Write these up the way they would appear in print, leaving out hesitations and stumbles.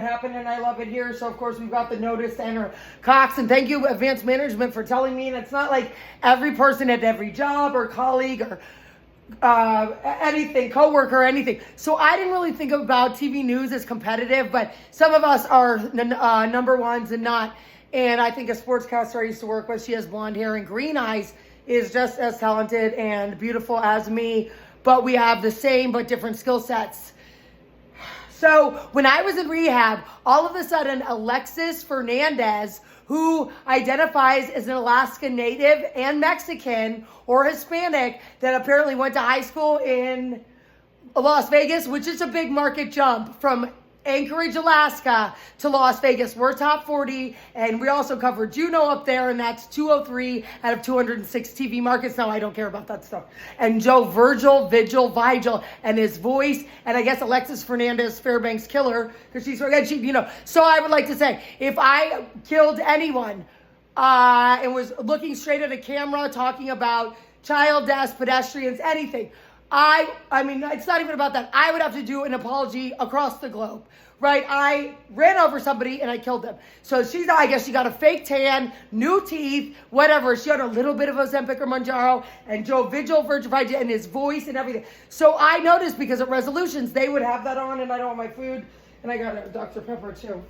happened and I love it here. So of course we've got the notice to enter Cox, and thank you advanced management for telling me. And it's not like every person at every job or colleague or anything, coworker or anything. So I didn't really think about TV news as competitive, but some of us are number ones and not. And I think a sportscaster I used to work with, she has blonde hair and green eyes, is just as talented and beautiful as me, but we have the same but different skill sets. So when I was in rehab, all of a sudden, Alexis Fernandez, who identifies as an Alaska native and Mexican or Hispanic, that apparently went to high school in Las Vegas, which is a big market jump from Anchorage, Alaska to Las Vegas. We're top 40, and we also cover Juneau up there, and that's 203 out of 206 TV markets. Now, I don't care about that stuff. And Virgil, and his voice, and I guess Alexis Fernandez, Fairbanks killer, because she's, so I would like to say, if I killed anyone and was looking straight at a camera talking about child deaths, pedestrians, anything, I mean, it's not even about that. I would have to do an apology across the globe, right? I ran over somebody and I killed them. So I guess she got a fake tan, new teeth, whatever. She had a little bit of Ozempic or Manjaro, and Virgil, and his voice and everything. So I noticed because of resolutions, they would have that on, and I don't want my food. And I got a Dr. Pepper too.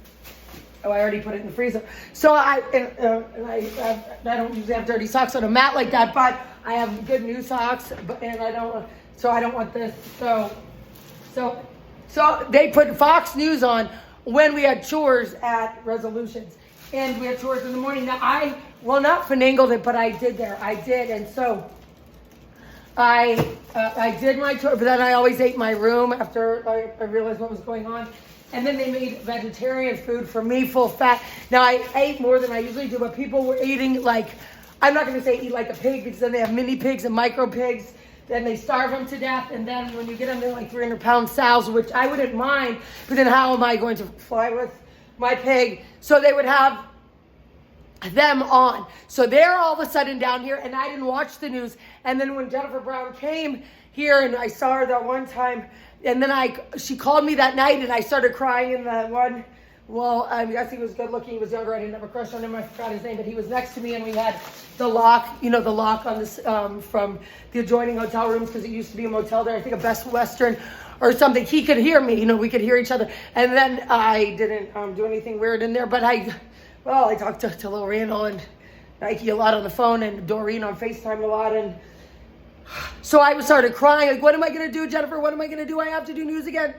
Oh, I already put it in the freezer. So I don't usually have dirty socks on a mat like that, but I have good new socks, and I don't want this. So they put Fox News on when we had chores at Resolutions, and we had chores in the morning. Now not finagled it, but I did, and so I did my chore, but then I always ate my room after I realized what was going on. And then they made vegetarian food for me, full fat. Now, I ate more than I usually do, but people were eating like, I'm not going to say eat like a pig, because then they have mini pigs and micro pigs. Then they starve them to death. And then when you get them, they're like 300-pound sows, which I wouldn't mind. But then how am I going to fly with my pig? So they would have them on. So they're all of a sudden down here, and I didn't watch the news. And then when Jennifer Brown came here, and I saw her that one time, and then she called me that night, and I started crying in the one. Well, I guess he was good looking. He was younger. I didn't have a crush on him. I forgot his name, but he was next to me, and we had the lock on this from the adjoining hotel rooms, because it used to be a motel there. I think a Best Western or something. He could hear me. We could hear each other. And then I didn't do anything weird in there, but I talked to little Randall and Nike a lot on the phone, and Dorene on FaceTime a lot, and so I started crying, like, what am I going to do, Jennifer? What am I going to do? I have to do news again.